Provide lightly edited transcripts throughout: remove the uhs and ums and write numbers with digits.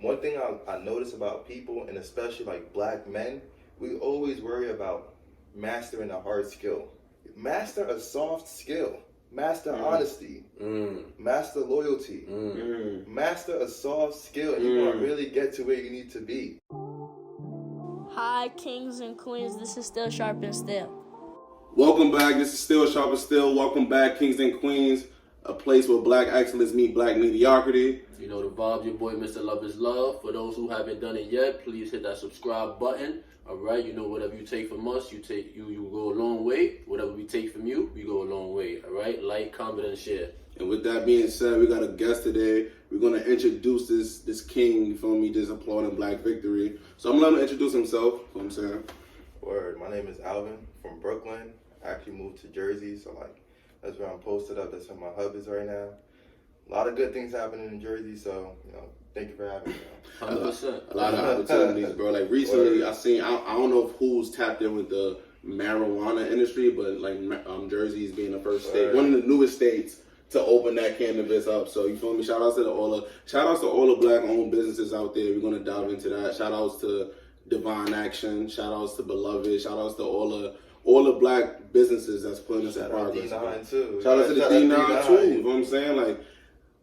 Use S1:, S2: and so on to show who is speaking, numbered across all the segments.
S1: one thing I notice about people, and especially like black men, we always worry about mastering a hard skill. Master a soft skill. Master honesty. Master loyalty. Master a soft skill, and you're going to really get to where you need to be.
S2: Hi, kings and queens. This is still Sharpn Steel.
S3: Welcome back. This is still Sharpn Steel. Welcome back, kings and queens. A place where black excellence meet black mediocrity.
S4: You know the vibe, your boy Mr. Love is Love. For those who haven't done it yet, please hit that subscribe button. Alright, you know whatever you take from us, you go a long way. Whatever we take from you, we go a long way. Alright? Like, comment, and share.
S3: And with that being said, we got a guest today. We're gonna introduce this king, you feel me, just applauding black victory. So I'm gonna let him introduce himself, you know what I'm saying?
S1: Word, my name is Alvin from Brooklyn. I actually moved to Jersey, so like that's where I'm posted up. That's where my hub is right now. A lot of good things happening in Jersey, so thank you for having me.
S4: 100%.
S3: A lot of opportunities, bro. Like recently, I don't know if who's tapped in with the marijuana industry, but like Jersey's being the first state, one of the newest states to open that cannabis up. So you feel me? Shout outs to all the black-owned businesses out there. We're gonna dive into that. Shout outs to Divine Action. Shout outs to Beloved. Shout outs to all the black businesses that's putting us in progress.
S1: Shout out to D9 too.
S3: Shout out to the D9 too. You know what I'm saying? Like,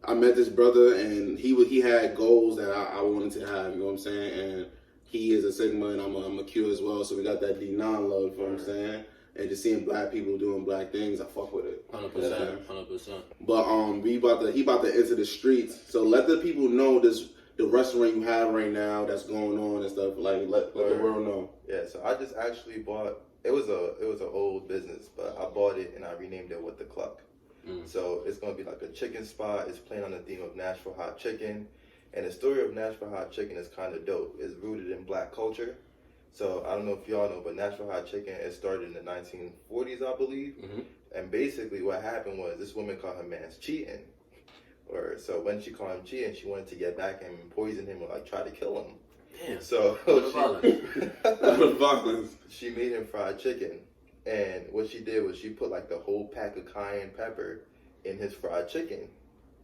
S3: I met this brother and he had goals that I wanted to have. You know what I'm saying? And he is a Sigma and I'm a Q as well. So we got that D9 love. You know what I'm saying? And just seeing black people doing black things, I fuck with it.
S4: 100%. 100%.
S3: But he about to enter the streets. So let the people know the restaurant you have right now that's going on and stuff. Like let the world know.
S1: Yeah. So I just actually bought. It was an old business, but I bought it and I renamed it WhatTheCluck. So it's gonna be like a chicken spot. It's playing on the theme of Nashville hot chicken, and the story of Nashville hot chicken is kind of dope. It's rooted in black culture. So I don't know if y'all know, but Nashville hot chicken, it started in the 1940s, I believe. And basically what happened was this woman caught her man's cheating. So when she caught him cheating, she wanted to get back at him and poison him or like try to kill him.
S4: Damn.
S1: So she made him fried chicken. And what she did was she put like the whole pack of cayenne pepper in his fried chicken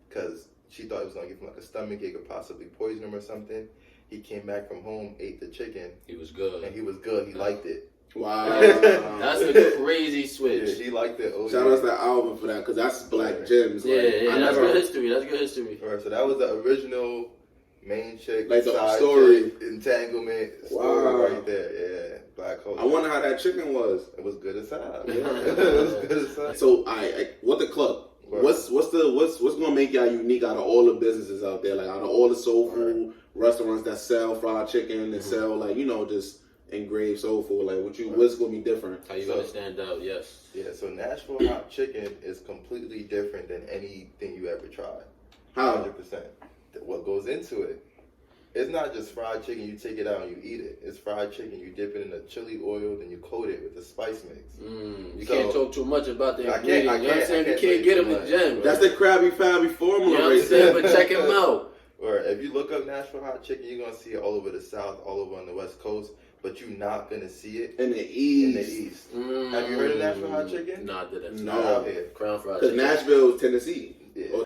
S1: because she thought it was going to give him like a stomachache or possibly poison him or something. He came back from home, ate the chicken.
S4: He was good.
S1: And he was good. He liked it.
S3: Wow.
S4: That's a crazy switch.
S1: Yeah, he liked it.
S3: Shout out to Alvin for that because that's black gems.
S4: Yeah, that's good history. That's good history.
S1: Right, so that was the original main chick.
S3: Like the story.
S1: Chick, Entanglement story right there. Yeah. Black culture.
S3: I wonder how that chicken was.
S1: It was good as hell. Yeah. It was good as hell.
S3: So WhatTheCluck? What's gonna make y'all unique out of all the businesses out there? Like out of all the soul food restaurants that sell fried chicken and sell like just engraved soul food. Like what's gonna be different?
S4: How you gonna stand out? Yes.
S1: Yeah. So Nashville hot chicken is completely different than anything you ever tried.
S3: How?
S1: 100%. What goes into it? It's not just fried chicken, you take it out and you eat it. It's fried chicken, you dip it in a chili oil, then you coat it with the spice mix.
S4: You can't talk too much about the ingredients.
S1: I
S4: you know what I'm saying? You can't get them in gym.
S3: That's the Krabby Fabby formula,
S4: you know what I'm saying? But check him out.
S1: Or if you look up Nashville hot chicken, you're gonna see it all over the South, all over on the West Coast, but you're not gonna see it
S3: in the East.
S1: Have you heard of Nashville hot chicken?
S4: Nah, I didn't.
S1: No. Out here.
S4: Crown fried
S3: chicken.
S4: Because
S3: Nashville is Tennessee.
S1: Yeah.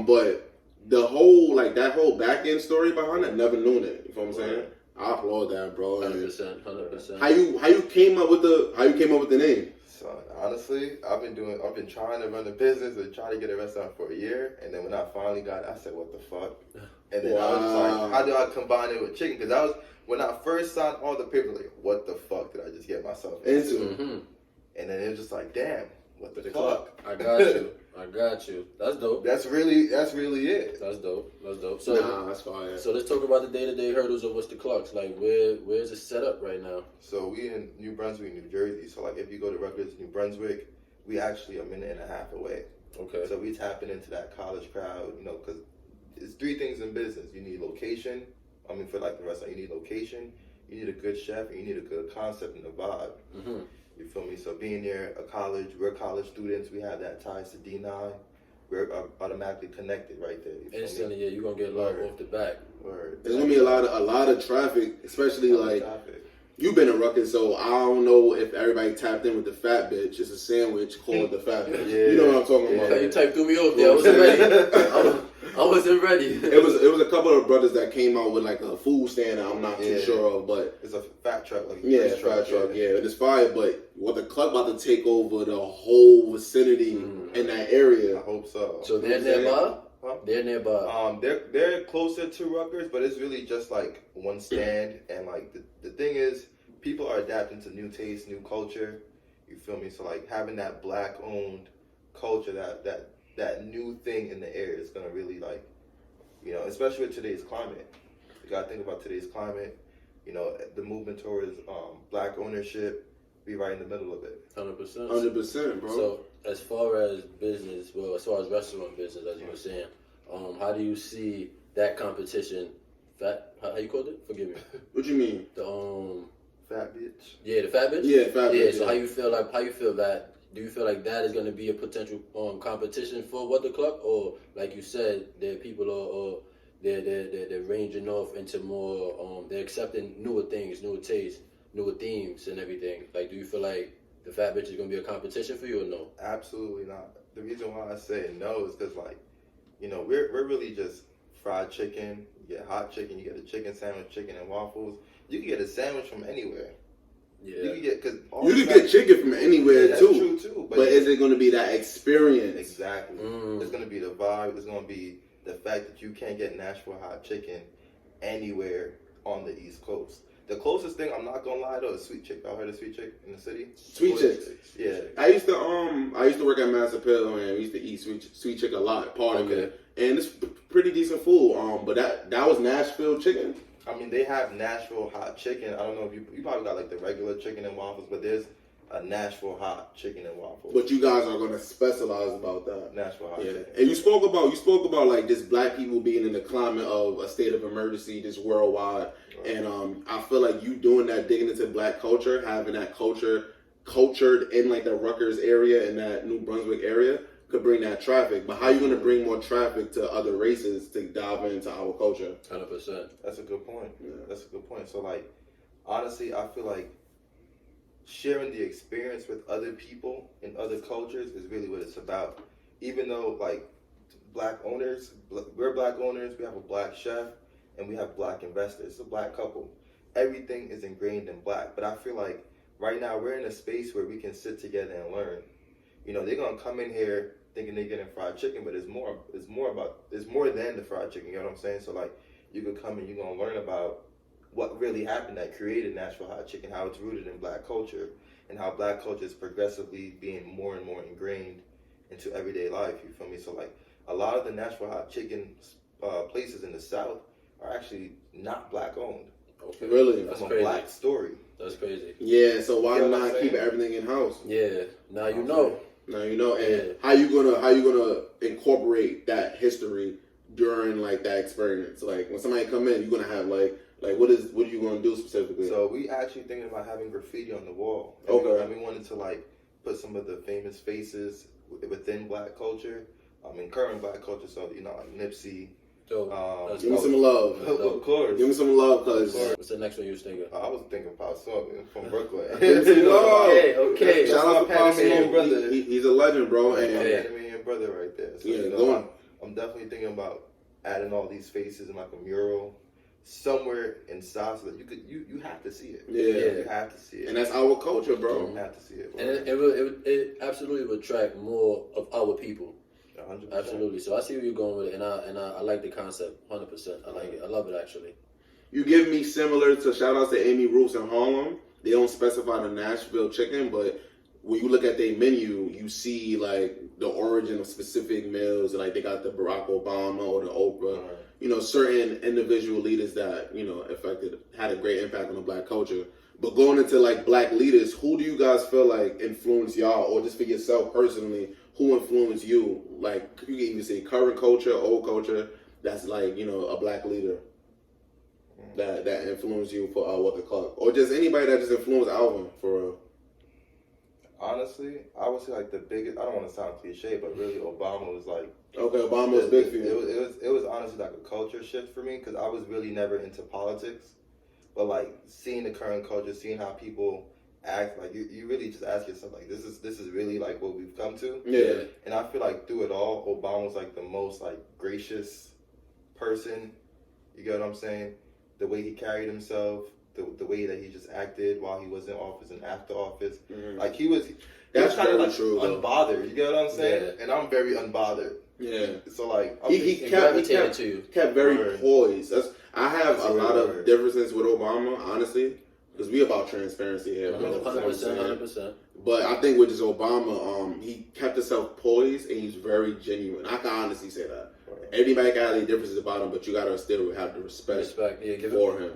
S3: But the whole that whole back end story behind it, never known it. You know what I'm saying? I applaud that, bro.
S4: 100%.
S3: How you came up with the name?
S1: So honestly, I've been trying to run a business and try to get a restaurant for a year, and then when I finally got it, I said, "What the fuck?" And then I was just like, "How do I combine it with chicken?" Because when I first signed all the papers, like, "What the fuck did I just get myself into?" And then it was just like, "Damn, what the fuck?"
S4: I got you. That's dope.
S1: That's really it.
S4: That's dope. So
S3: that's fine.
S4: So let's talk about the day-to-day hurdles of WhatTheCluck. Like where's it set up right now?
S1: So we in New Brunswick, New Jersey. So like if you go to Rutgers, New Brunswick, we actually a minute and a half away.
S4: Okay.
S1: So we tapping into that college crowd, because it's three things in business. You need location. For like the restaurant, you need location. You need a good chef, and you need a good concept and a vibe. You feel me? So being near a college, we're college students. We have that ties to D9. We're automatically connected right there.
S4: Instantly, yeah, you're gonna get love off the back.
S3: There's gonna be a lot of traffic, especially you've been in Rutgers, so I don't know if everybody tapped in with the fat bitch. It's a sandwich called the fat bitch.
S1: Yeah.
S3: You know what I'm talking about.
S4: You typed through me off there. I was ready. I wasn't ready.
S3: It was a couple of brothers that came out with like a food stand that I'm not too sure of, but
S1: it's a fat truck, like
S3: fat truck, it's fire. But what the club about to take over the whole vicinity in that area.
S1: I hope so.
S4: So they're nearby.
S1: Huh?
S4: They're nearby.
S1: They're closer to Rutgers, but it's really just like one stand. And like the thing is, people are adapting to new tastes, new culture. You feel me? So like having that black-owned culture, that new thing in the air is gonna really like, especially with today's climate. You gotta think about today's climate. The movement towards black ownership. Be right in the middle of it.
S4: 100%.
S3: 100%, bro.
S4: So as far as business, as far as restaurant business, as you were saying, how do you see that competition? How you called it? Forgive me.
S3: What you mean?
S4: The
S1: Fat bitch.
S4: Yeah, the fat bitch.
S3: Yeah, fat bitch.
S4: Yeah. So how you feel that? Do you feel like that is going to be a potential competition for What the Cluck, or like you said, that people are they're ranging off into more they're accepting newer things, newer tastes, newer themes, and everything? Like, do you feel like the fat bitch is going to be a competition for you or no?
S1: Absolutely not. The reason why I say no is because like, we're really just fried chicken. You get hot chicken. You get a chicken sandwich, chicken and waffles. You can get a sandwich from anywhere.
S4: Yeah.
S1: You can get
S3: get chicken from anywhere
S1: that's
S3: too.
S1: True too.
S3: But is it going to be that experience?
S1: Exactly. It's going to be the vibe. It's going to be the fact that you can't get Nashville hot chicken anywhere on the East Coast. The closest thing, I'm not gonna lie though, is Sweet Chick. Y'all heard of Sweet Chick in the city?
S3: Sweet Chick.
S1: Yeah.
S3: I used to work at Master Pill, and we used to eat Sweet Chick a lot, part of it. And it's pretty decent food. But that was Nashville chicken.
S1: I mean, they have Nashville hot chicken. I don't know if you probably got like the regular chicken and waffles, but there's a Nashville hot chicken and waffles.
S3: But you guys are gonna specialize about that.
S1: Nashville hot chicken.
S3: And you spoke about like just black people being in the climate of a state of emergency, just worldwide. Right. And I feel like you doing that, digging into black culture, having that cultured in like the Rutgers area and that New Brunswick area could bring that traffic. But how are you gonna bring more traffic to other races to dive into our culture?
S4: 100%.
S1: That's a good point. Yeah. That's a good point. So like, honestly, I feel like sharing the experience with other people in other cultures is really what it's about. Even though like we're black owners, we have a black chef, and we have black investors. It's a black couple. Everything is ingrained in black. But I feel like right now we're in a space where we can sit together and learn. They're gonna come in here thinking they're getting fried chicken, but it's more than the fried chicken. You know what I'm saying? So like, you could come and you're gonna learn about what really happened that created Nashville hot chicken, how it's rooted in black culture, and how black culture is progressively being more and more ingrained into everyday life. You feel me? So like, a lot of the Nashville hot chicken places in the South are actually not black owned.
S3: Okay. Really?
S1: That's a black story.
S4: That's crazy.
S3: Yeah. So why not keep everything in house?
S4: Yeah. Now you know.
S3: Now you know. And how you gonna incorporate that history during like that experience? Like when somebody come in, you're gonna have like what are you gonna do specifically?
S1: So we actually thinking about having graffiti on the wall. And we wanted to like put some of the famous faces within black culture, in current black culture. So like Nipsey.
S3: Give me some love.
S1: Of course.
S3: Give me some love, cuz.
S4: What's the next one you was thinking?
S1: I was thinking Pop Smoke from Brooklyn.
S4: Okay.
S3: Shout out to Pop Smoke,
S1: brother.
S3: He's a legend, bro. And
S1: Panamanian brother right there. So, I'm definitely thinking about adding all these faces in like a mural somewhere in South so that you have to see it.
S3: Yeah.
S1: You have to see it.
S3: And that's our culture, bro.
S1: You have to see it.
S4: And it absolutely would attract more of our people.
S1: 100%.
S4: Absolutely. So I see where you're going with it, and I like the concept 100%. I like it. I love it actually.
S3: You give me similar to shout outs to Amy Roots in Harlem. They don't specify the Nashville chicken, but when you look at their menu, you see like the origin of specific meals. Like they got the Barack Obama or the Oprah. Right. Certain individual leaders that had a great impact on the black culture. But going into like black leaders, who do you guys feel like influenced y'all, or just for yourself personally? Who influenced you? Like, you can even say current culture, old culture, that's like, a black leader that influenced you for What the Cluck. Or just anybody that just influenced Alvin, for real.
S1: Honestly, I would say like the biggest, I don't want to sound cliche, but really Obama was like...
S3: Okay, Obama was big for you.
S1: It was honestly like a culture shift for me, because I was really never into politics. But like, seeing the current culture, seeing how people act like you really just ask yourself like this is really like what we've come to.
S3: Yeah.
S1: And I feel like through it all, Obama was like the most like gracious person. You get what I'm saying? The way he carried himself, the way that he just acted while he was in office and after office, like he was kind of like
S3: true,
S1: unbothered. You get what I'm saying?
S4: Yeah.
S1: And I'm very unbothered.
S3: Yeah.
S1: So like
S3: he kept very poised. I have a lot of differences with Obama, honestly, because we about transparency here.
S4: 100%.
S3: But I think with just Obama, he kept himself poised and he's very genuine. I can honestly say that. Everybody got any differences about him, but you gotta still have the respect for him.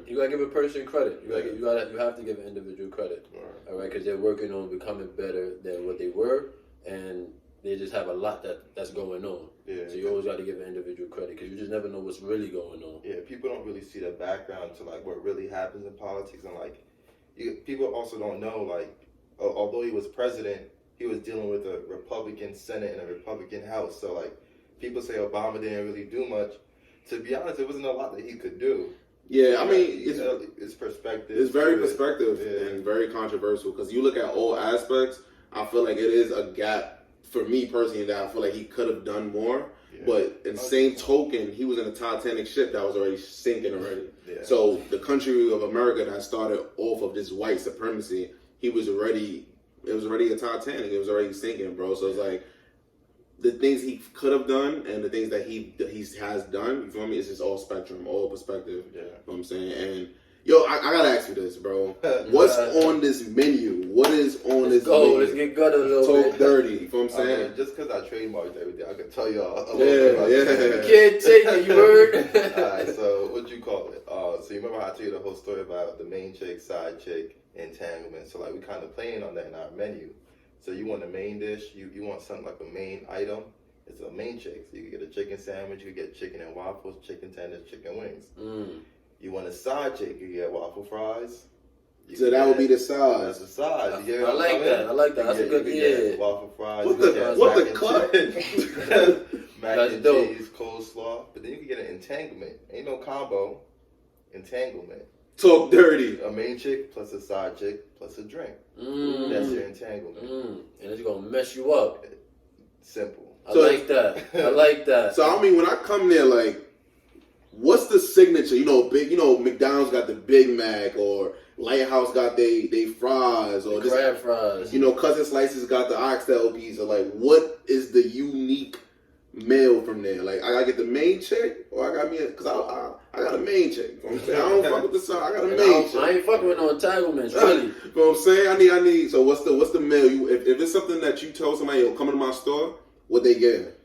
S4: You gotta give a person credit. You have to give an individual credit. All right, because they're working on becoming better than what they were, and they just have a lot that's going on.
S1: Yeah.
S4: So you always got to give an individual credit because you just never know what's really going on.
S1: Yeah, people don't really see the background to like what really happens in politics, and like people also don't know like although he was president, he was dealing with a Republican Senate and a Republican House. So like people say Obama didn't really do much. To be honest, there wasn't a lot that he could do.
S3: Yeah, I mean,
S1: it's perspective.
S3: It's very perspective and very controversial because you look at all aspects. I feel like it is a gap for me personally that I feel like he could have done more. Yeah. But in the same token, he was in a Titanic ship that was already sinking already. Yeah. So the country of America that started off of this white supremacy, it was already a Titanic. It was already sinking, bro. So it's like the things he could have done and the things that he has done, you feel me? It's just all spectrum, all perspective. Yeah. You know what I'm saying? And yo, I gotta ask you this, bro. What's on this menu? What is on this menu?
S4: Let's get gutted a little bit.
S3: Talk dirty, you know what I'm saying?
S1: I mean, just because I trademarked everything, I can tell y'all a little
S3: bit
S1: about
S3: it.
S4: You can't take it, you heard?
S1: Alright, so what you call it? So you remember how I told you the whole story about the main chick, side chick, entanglement. So like we kind of playing on that in our menu. So you want a main dish, you want something like a main item. It's a main chick. So you can get a chicken sandwich, you can get chicken and waffles, chicken tenders, chicken wings. You want a side chick, you get waffle fries.
S3: So that would be the side.
S1: That's the side.
S4: I like that. That's a good
S1: waffle fries.
S3: What the cluck?
S1: Mac and cheese, coleslaw. But then you can get an entanglement. Ain't no combo. Entanglement.
S3: Talk dirty.
S1: A main chick plus a side chick plus a drink. That's your entanglement.
S4: And it's gonna mess you up.
S1: Simple.
S4: I like that.
S3: So I mean, when I come there, like, what's the signature? McDonald's got the Big Mac, or Lighthouse got they fries, or
S4: the crab fries.
S3: Cousin Slices got the oxtail pizza. Like, what is the unique meal from there? Like, I gotta get the main chick, or I got me because I got a main chick. You know what I'm saying? I don't fuck with the side. I got a main chick.
S4: I ain't fucking with no entanglements, really.
S3: You know what I'm saying? I need. So what's the meal? If it's something that you tell somebody, yo, come into my store, what they get?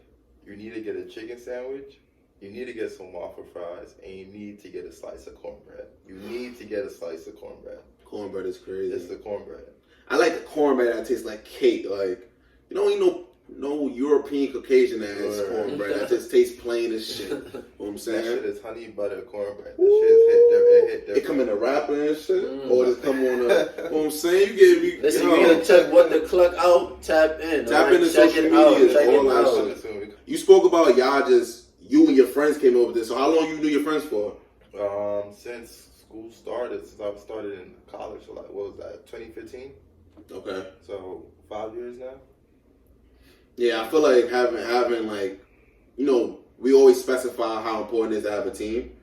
S1: You need to get a chicken sandwich. You need to get some waffle fries, and you need to get a slice of cornbread. You need to get a slice of cornbread.
S3: Cornbread is crazy.
S1: It's the cornbread.
S3: I like the cornbread that tastes like cake. Like, you don't eat no European Caucasian ass cornbread that just tastes plain as shit. You know what I'm saying?
S1: That shit is honey butter cornbread. That shit hit different.
S3: It come in a wrapper and shit, or it come on a. You know what I'm saying? You get me.
S4: Listen, you gotta check what the cluck out. Tap in.
S3: Tap into social media. All that shit. You spoke about you and your friends came over there. So how long you knew your friends for?
S1: Since school started, since I started in college. So like, what was that? 2015.
S3: Okay.
S1: So 5 years now.
S3: Yeah, I feel like having like, we always specify how important it is to have a team,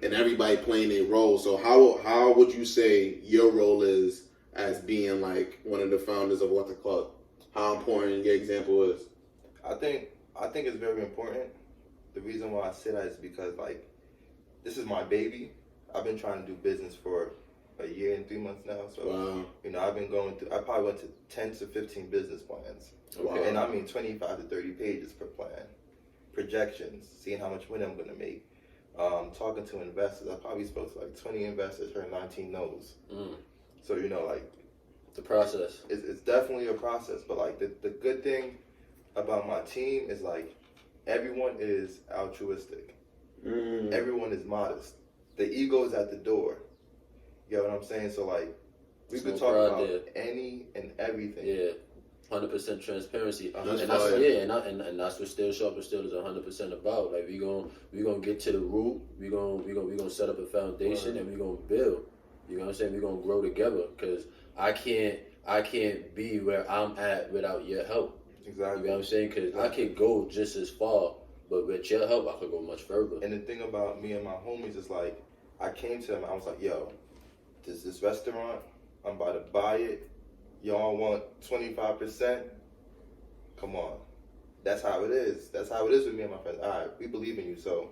S3: and everybody playing a role. So how would you say your role is as being like one of the founders of WhatTheCluck? How important your example is?
S1: I think it's very important. The reason why I say that is because like this is my baby. I've been trying to do business for a year and 3 months now. So
S3: wow.
S1: I've been going through. I probably went to 10 to 15 business plans.
S3: Wow.
S1: And I mean 25 to 30 pages per plan. Projections, seeing how much money I'm going to make. Talking to investors. I probably spoke to like 20 investors, heard 19 no's. So like
S4: the process.
S1: It's definitely a process. But like the good thing about my team is like everyone is altruistic. Everyone is modest. The ego is at the door. You know what I'm saying? So like we could talk about any and everything.
S4: Yeah. 100% transparency, and that's what Sharpn Steel is 100% about. Like we gonna get to the root. We gonna set up a foundation, and we gonna build. You know what I'm saying? We're gonna grow together because I can't be where I'm at without your help.
S1: Exactly.
S4: You know what I'm saying? Because I could go just as far, but with your help, I could go much further.
S1: And the thing about me and my homies is like, I came to them, I was like, yo, this restaurant, I'm about to buy it. Y'all want 25%? Come on. That's how it is. That's how it is with me and my friends. All right, we believe in you, so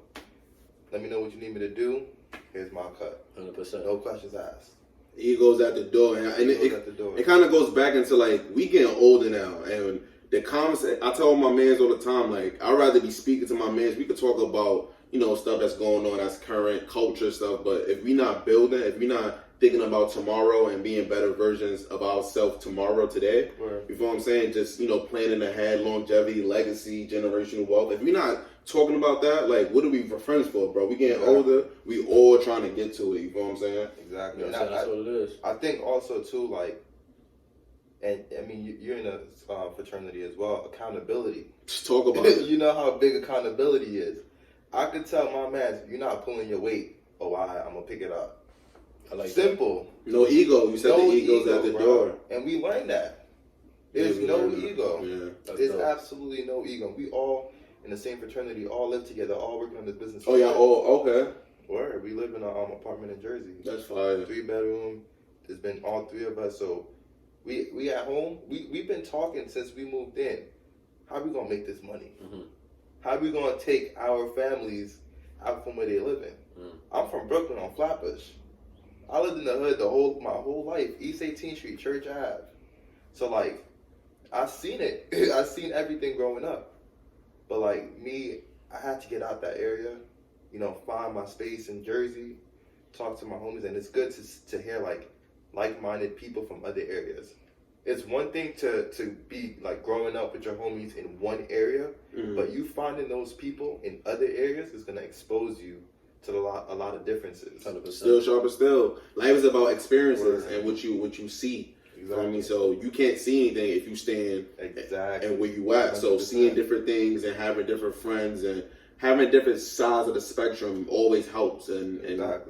S1: let me know what you need me to do. Here's my cut.
S4: 100%.
S1: No questions asked.
S3: Egos at the door, and it kind of goes back into like we getting older now, and the comments. I tell my mans all the time, like I'd rather be speaking to my mans. We could talk about stuff that's going on, that's current culture stuff, but if we not building, if we not thinking about tomorrow and being better versions of ourselves tomorrow, today,
S1: Right.
S3: You feel what I'm saying? Just planning ahead, longevity, legacy, generational wealth. If we not talking about that, like, what are we for friends for, bro? We getting older. We all trying to get to it. You feel what I'm saying?
S1: Exactly.
S4: You know what I'm saying? That's what it is.
S1: I think also too, like, and I mean, you're in a fraternity as well. Accountability.
S3: Just talk about it.
S1: You know how big accountability is. I could tell my man, you're not pulling your weight. Oh, I'm gonna pick it up.
S4: I like
S1: Simple.
S4: that.
S3: No ego. You said
S1: No
S3: the ego's
S1: ego,
S3: at the
S1: bro.
S3: door.
S1: And we learned that. There's
S3: Yeah, we
S1: no
S3: learned that.
S1: ego.
S3: Yeah.
S1: There's absolutely no ego. We all in the same fraternity, all live together, all working on this business.
S3: Oh yeah. Oh, okay.
S1: Word. We live in an apartment in Jersey.
S3: That's fine.
S1: 3-bedroom. There's been all three of us. So we at home. We've been talking since we moved in. How we gonna make this money?
S4: Mm-hmm.
S1: How we gonna take our families out from where they live in? I'm from Brooklyn on Flatbush. I lived in the hood my whole life. East 18th Street, Church Ave. So like, I seen it. I seen everything growing up. But like me, I had to get out that area. Find my space in Jersey. Talk to my homies, and it's good to hear like-minded people from other areas. It's one thing to be like growing up with your homies in one area, but you finding those people in other areas is gonna expose you to a lot of differences.
S4: 100%.
S3: Still Sharpn Steel. Life is about experiences and what you see.
S1: Exactly.
S3: I mean, so you can't see anything if you stand
S1: Exactly.
S3: and where you at. 100%. So seeing different things and having different friends and having different sides of the spectrum always helps and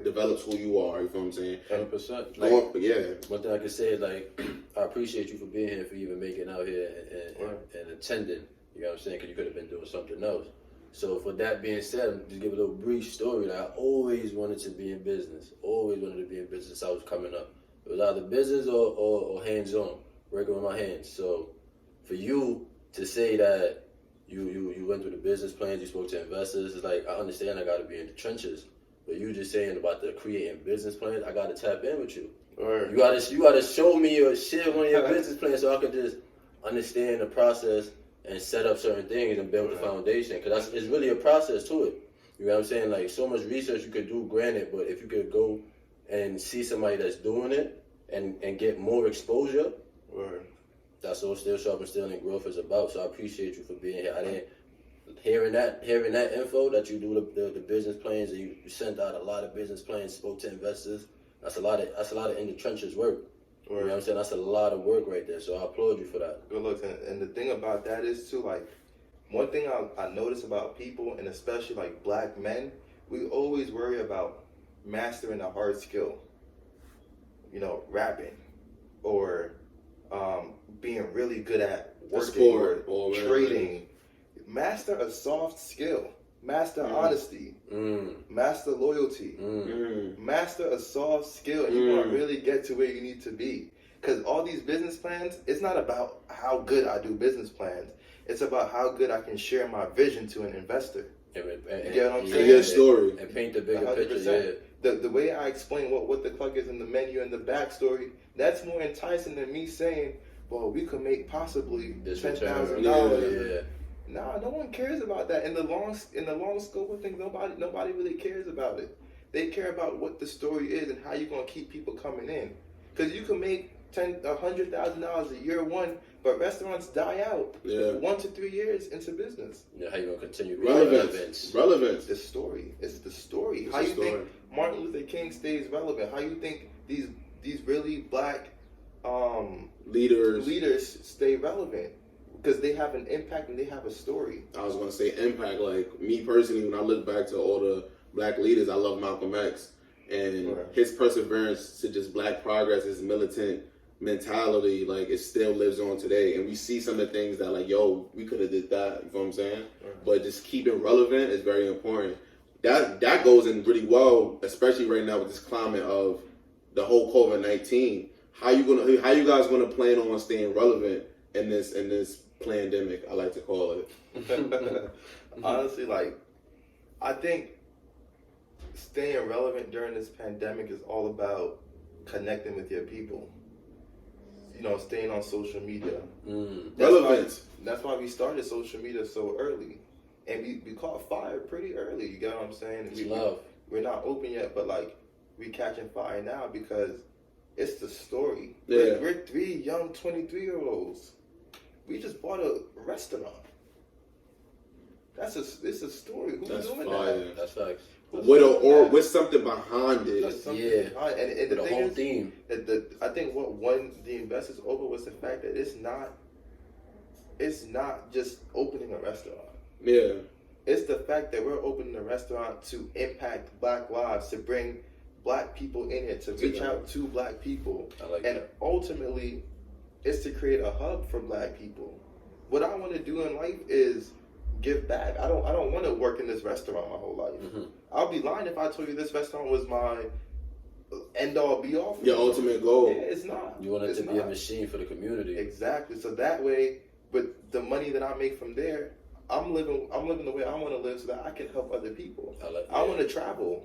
S3: develops who you are. You feel what I'm saying?
S4: 100%. One thing I can say is like, I appreciate you for being here, for even making out here and attending. You know what I'm saying? Because you could have been doing something else. So for that being said, just give a little brief story that I always wanted to be in business. Always wanted to be in business. I was coming up. It was either business or hands-on, working with my hands. So for you to say that you went through the business plans, you spoke to investors, it's like, I understand I got to be in the trenches. But you just saying about the creating business plans, I got to tap in with you.
S1: Right.
S4: You gotta show me or share one of your business plans so I can just understand the process and set up certain things and build the foundation. Because it's really a process to it. You know what I'm saying? Like, so much research you could do, granted, but if you could go and see somebody that's doing it and get more exposure, that's what Sharpn Steel and growth is about. So I appreciate you for being here. Hearing that info that you do the business plans, and you sent out a lot of business plans, spoke to investors. That's a lot of in the trenches work. You know what I'm saying? That's a lot of work right there. So I applaud you for that.
S1: Good looks. And the thing about that is too, like, one thing I notice about people, and especially like black men, we always worry about mastering a hard skill. Rapping or being really good at working or trading. Master a soft skill. Master honesty. Master loyalty. Master a soft skill, and you're going to really get to where you need to be. Because all these business plans, it's not about how good I do business plans. It's about how good I can share my vision to an investor. You get what I'm saying?
S3: Your story.
S4: And paint the bigger
S1: 100%.
S4: picture,
S1: The way I explain what the cluck is in the menu and the backstory, that's more enticing than me saying, well, we could make possibly $10,000.
S4: Yeah.
S1: Nah, no one cares about that. In the long scope of things, nobody really cares about it. They care about what the story is and how you're gonna keep people coming in. Because you can make $100,000 a year one, but restaurants die out 1 to 3 years into business.
S4: How you gonna continue
S3: relevance?
S1: It's the story. How you think Martin Luther King stays relevant? How you think these really black leaders stay relevant? Because they have an impact and they have a story.
S3: I was going to say impact. Like, me personally, when I look back to all the black leaders, I love Malcolm X. And his perseverance to just black progress, his militant mentality, like, it still lives on today. And we see some of the things that, like, yo, we could have did that, you know what I'm saying? But just keeping relevant is very important. That goes in really well, especially right now with this climate of the whole COVID-19. How you guys gonna plan on staying relevant in this pandemic, I like to call it?
S1: Honestly, like, I think staying relevant during this pandemic is all about connecting with your people. You know, staying on social media.
S3: Relevance.
S1: That's why we started social media so early. And we caught fire pretty early, you get what I'm saying? We're not open yet, but, like, we catching fire now because it's the story.
S3: Yeah.
S1: We're 3 young 23-year-olds. We just bought a restaurant. It's a story. Who's doing
S3: fire.
S1: that?
S4: That's facts.
S3: With something behind it.
S1: Behind. And the
S4: the
S1: thing
S4: whole
S1: is,
S4: theme.
S1: I think what won the investors over was the fact that it's not just opening a restaurant.
S3: Yeah.
S1: It's the fact that we're opening a restaurant to impact black lives, to bring black people in here, to reach out to black people.
S4: I like
S1: and
S4: that.
S1: Ultimately, it's to create a hub for black people. What I want to do in life is give back. I don't want to work in this restaurant my whole life.
S4: Mm-hmm.
S1: I'll be lying if I told you this restaurant was my end all be all.
S3: Your ultimate goal.
S1: Yeah, it's not.
S4: You want it to be a machine for the community.
S1: Exactly. So that way, with the money that I make from there, I'm living the way I want to live so that I can help other people. I want to travel,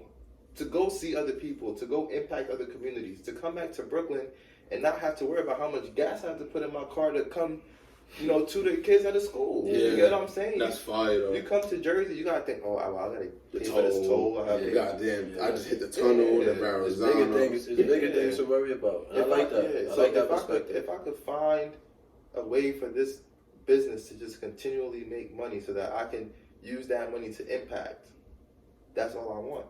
S1: to go see other people, to go impact other communities, to come back to Brooklyn and not have to worry about how much gas I have to put in my car to come, to the kids at the school.
S3: Yeah.
S1: You get what I'm saying?
S3: That's fire, though.
S1: You come to Jersey, you gotta think, I gotta pay for this toll.
S3: Goddamn, I just hit the tunnel in Arizona.
S4: It's bigger things to worry about. I like that. I like that perspective.
S1: If I could find a way for this business to just continually make money so that I can use that money to impact, that's all I want.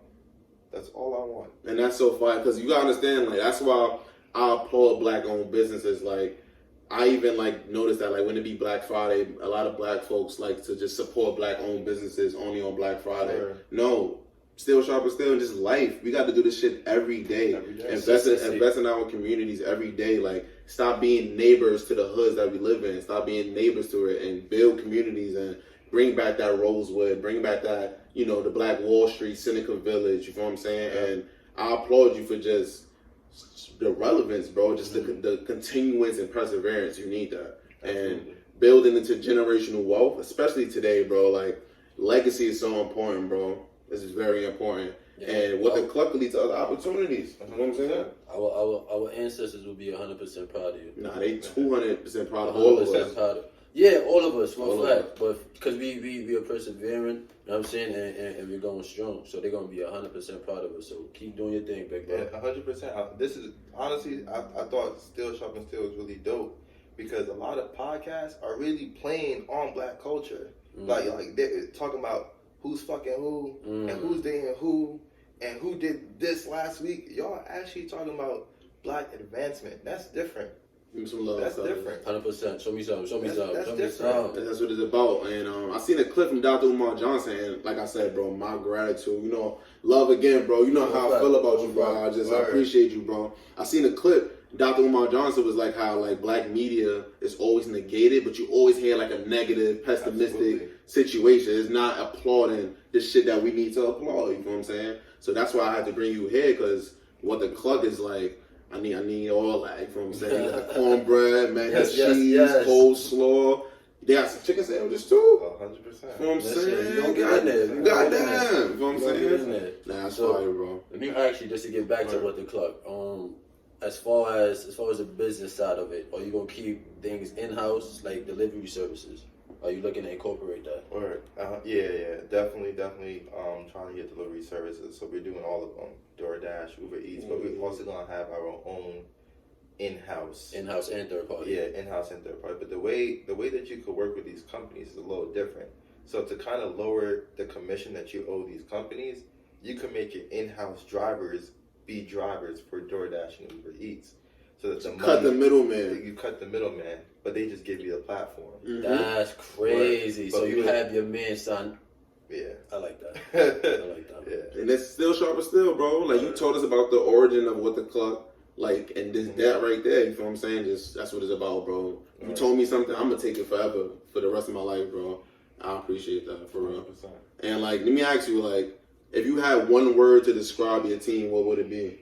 S1: That's all I want.
S3: And that's so fire, because you gotta understand, like, that's why I applaud black-owned businesses. Like, I even, like, noticed that, like, when it be Black Friday, a lot of black folks like to just support black-owned businesses only on Black Friday.
S1: Sure.
S3: No. Still Sharpn Steel, just life. We got to do this shit every day. Invest in our communities every day. Like, stop being neighbors to the hoods that we live in. Stop being neighbors to it and build communities and bring back that Rosewood. Bring back that, the Black Wall Street, Seneca Village. You know what I'm saying?
S1: Yeah.
S3: And I applaud you for just the relevance, bro. Just the continuance and perseverance. You need that.
S1: Absolutely.
S3: And building into generational wealth, especially today, bro. Like, legacy is so important, bro. This is very important. Yeah. And what the club could lead to other opportunities. You know what I'm saying?
S4: Our ancestors will be 100% proud of you.
S3: Nah, they 200% proud of all of us.
S4: Proud of. Yeah, all of us, for a fact. But because we are persevering, you know what I'm saying, and we're going strong. So they're going to be 100% proud of us. So keep doing your thing, big bro.
S1: Yeah, 100%. This is, honestly, I thought Sharpn Steel was really dope because a lot of podcasts are really playing on black culture. Like they're talking about who's fucking who, and who's dating who, and who did this last week. Y'all are actually talking about black advancement. That's different.
S3: Give me some love.
S1: That's different.
S4: 100%. Show me something.
S1: That's
S3: That's what it's about. And I seen a clip from Dr. Umar Johnson, and like I said, bro, my gratitude. Love again, bro. You know how I feel about you, bro. I appreciate you, bro. I seen a clip. Dr. Umar Johnson was like how like black media is always negated, but you always hear like a negative, pessimistic situation. It's not applauding the shit that we need to applaud. You know what I'm saying? So that's why I had to bring you here, because what the club is like. I need all that. You know what I'm saying? Like cornbread, mac and cheese, coleslaw. They got some chicken sandwiches too.
S1: 100%.
S3: You know what I'm saying?
S4: You don't get in there.
S3: Goddamn. You know what I'm saying? Nah, that's
S4: so,
S3: fire, bro.
S4: Let me actually just to get back to what the club. As far as the business side of it, are you gonna keep things in house like delivery services? Are you looking to incorporate that?
S1: Yeah, definitely. Trying to get delivery services, so we're doing all of them: DoorDash, Uber Eats, but we're also gonna have our own in-house
S4: and third party.
S1: Yeah, in-house and third party. But the way that you could work with these companies is a little different. So to kind of lower the commission that you owe these companies, you can make your in-house drivers be drivers for DoorDash and Uber Eats. So that
S3: cut the middleman.
S1: You cut the middleman, but they just give you a platform.
S4: That's crazy. So you have your man sign
S1: Yeah.
S4: I like that. I like that.
S1: Yeah.
S3: And it's still Sharpn Steel, bro. Like, you told us about the origin of What the Cluck. Like, and this that right there, you feel what I'm saying? Just that's what it's about, bro. You told me something, I'm gonna take it forever for the rest of my life, bro. I appreciate that, for real.
S1: 100%.
S3: And like, let me ask you, like, if you had one word to describe your team, what would it be?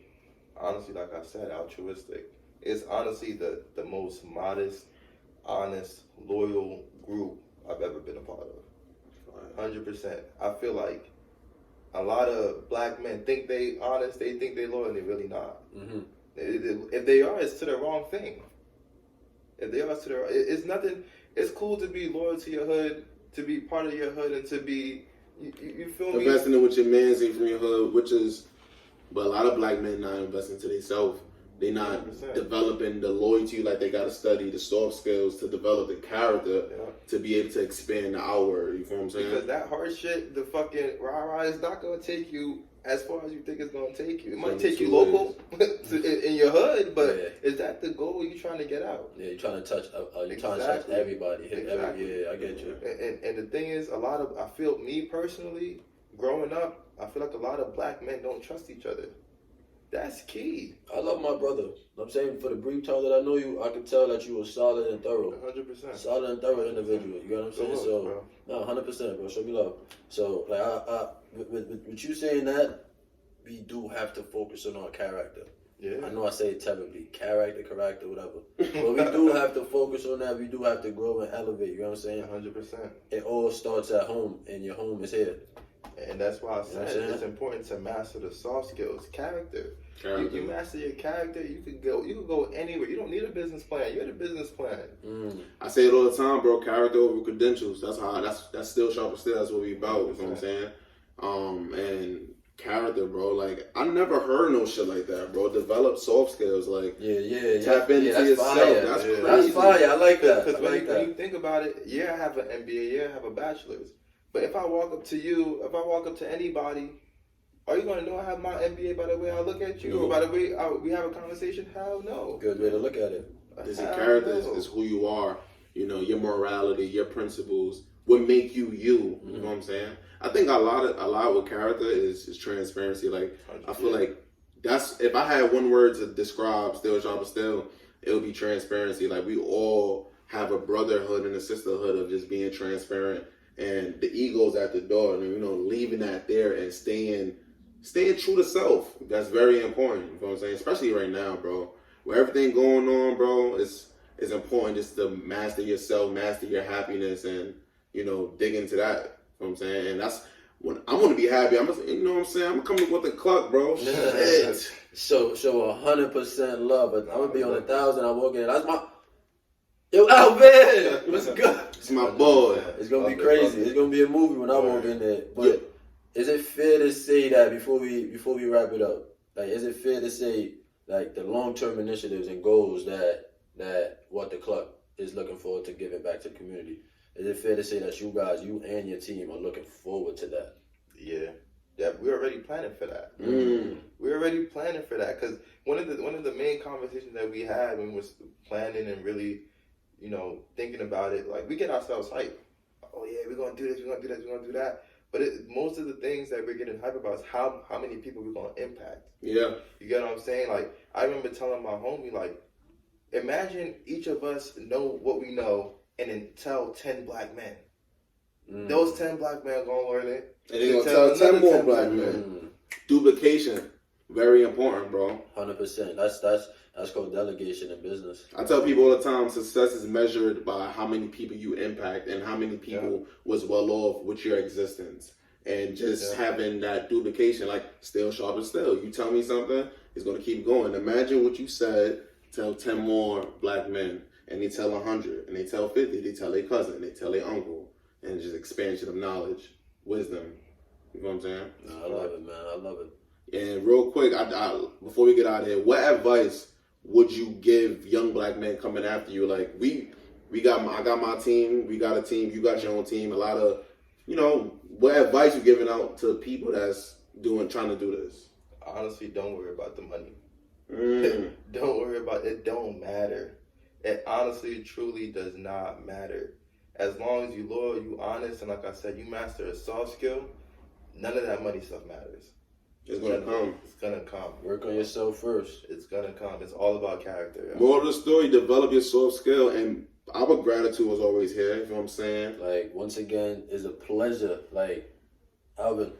S1: Honestly, like I said, altruistic. It's honestly the most modest, honest, loyal group I've ever been a part of. 100%. I feel like a lot of black men think they honest, they think they loyal, and they're really not.
S4: Mm-hmm.
S1: If they are, it's to the wrong thing. If they are, it's to the it's nothing. It's cool to be loyal to your hood, to be part of your hood, and to be, you feel me?
S3: Investing in what your man's in from your hood, which is, but a lot of black men not investing to themselves. They not
S1: 100%.
S3: developing the loyalty, like they got to study the soft skills to develop the character to be able to expand the outward. You feel what I'm saying?
S1: Because that hard shit, the fucking rah-rah is not going to take you as far as you think it's going to take you. It might take you local in your hood, but is that the goal you're trying to get out?
S4: Yeah, you're trying to touch. You're trying to touch everybody. Hit
S1: Exactly.
S4: I get you.
S1: And the thing is, I feel me personally, growing up, I feel like a lot of black men don't trust each other. That's key.
S4: I love my brother. I'm saying, for the brief time that I know you, I could tell that you were solid and thorough.
S1: 100%.
S4: Solid and thorough individual. You know what I'm saying? So, no, 100%, bro. Show me love. So, like, with you saying that, we do have to focus on our character.
S1: Yeah.
S4: I know I say it terribly. Character, whatever. But we do have to focus on that. We do have to grow and elevate. You know what I'm saying?
S1: 100%.
S4: It all starts at home, and your home is here.
S1: And that's why I said it's important to master the soft skills, character. You master your character, you could go anywhere. You don't need a business plan. You're the business plan.
S3: I say it all the time, bro. Character over credentials. That's still Sharpn Steel. That's what we about. You know what I'm saying? And character, bro. Like, I never heard no shit like that, bro. Develop soft skills, like tap into yourself.
S4: Fire.
S3: That's crazy.
S4: That's fire. I like that.
S1: Because when you think about it, I have an MBA, I have a bachelor's. But if I walk up to you, if I walk up to anybody, are you going to know I have my MBA by the way I look at you?
S3: No.
S1: Or by the way we have a conversation? Hell no.
S4: Good way to look at it.
S3: This character is who you are. You know, your morality, your principles, what make you you. You know what I'm saying? I think a lot with character is transparency. Like, I feel like that's, if I had one word to describe Sharpn Steel, it would be transparency. Like, we all have a brotherhood and a sisterhood of just being transparent. And the ego's at the door, and, you know, leaving that there and staying true to self. That's very important. You know what I'm saying? Especially right now, bro. With everything going on, bro, it's important just to master yourself, master your happiness, and, you know, dig into that. You know what I'm saying? And that's when I want to be happy. You know what I'm saying? I'm coming with the cluck, bro. Shit.
S4: Show 100% love. But I'm gonna be on 1,000. I walk in. That's my. Yo, Alvin, what's good?
S3: It's my boy.
S4: It's gonna be crazy. It's gonna be a movie when I walk in there. But is it fair to say that before we wrap it up? Like, is it fair to say, like, the long-term initiatives and goals that What the Cluck is looking forward to giving back to the community? Is it fair to say that you guys, you and your team, are looking forward to that?
S1: Yeah, we're already planning for that. We're already planning for that, because one of the main conversations that we had when we was planning and really, you know, thinking about it, like, we get ourselves hyped. Oh yeah, we're gonna do this, we're gonna do that, we're gonna do that. But most of the things that we're getting hyped about is how many people we're gonna impact.
S3: Yeah.
S1: You get what I'm saying? Like, I remember telling my homie, like, imagine each of us know what we know and then tell 10 black men. Those 10 black men are gonna learn it.
S3: And they're gonna tell 10 more black men. Duplication. Very important, bro.
S4: 100%. That's called delegation in business.
S3: I tell people all the time, success is measured by how many people you impact and how many people was well off with your existence. And just having that duplication, like, still Sharpn Steel. You tell me something, it's going to keep going. Imagine what you said, tell 10 more black men, and they tell 100, and they tell 50, they tell their cousin, they tell their uncle, and just expansion of knowledge, wisdom. You know what I'm saying?
S4: No, I love it, man. I love it.
S3: And real quick, I before we get out of here, what advice would you give young black men coming after you? Like, I got my team, we got a team, you got your own team. A lot of, you know, what advice you giving out to people that's trying to do this?
S1: Honestly, don't worry about the money. Don't worry about it. Don't matter. It honestly, truly does not matter. as long as you loyal, you honest, and like I said, you master a soft skill, none of that money stuff matters.
S3: It's gonna come.
S1: It's gonna come.
S4: Work on yourself first.
S1: It's gonna come. It's all about character. Yo.
S3: More of the story, develop your soft skill, and our gratitude was always here. You know what I'm saying?
S4: Like, once again, it's a pleasure. Like, Alvin,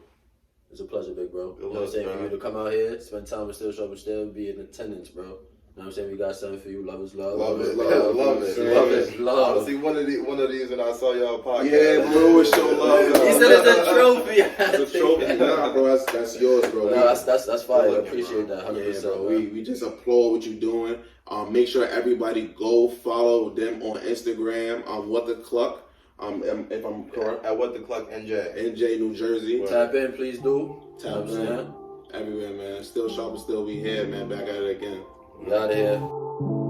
S4: it's a pleasure, big bro. You know what I'm saying? For you to come out here, spend time with Still Sharpn Steel, be in attendance, bro. You know what I'm saying? We got something for you. Love is love.
S3: Love is love.
S1: Love it.
S4: Love is love.
S1: Honestly, one of these when I saw y'all podcast.
S3: Yeah, bro, it's show love.
S4: He said it's a trophy.
S3: It's a trophy. Nah, bro, that's yours, bro.
S4: No, that's fire. I appreciate that. 100%.
S3: Yeah, bro. We just applaud what you're doing. Make sure everybody go follow them on Instagram. What the Cluck. If I'm correct.
S1: At WhatTheCluckNJ.
S3: NJ, New Jersey.
S4: Tap in, please do.
S3: Tap in. Everywhere, man. Still Sharpn Steel. We here, man. Back at it again.
S4: We out of here.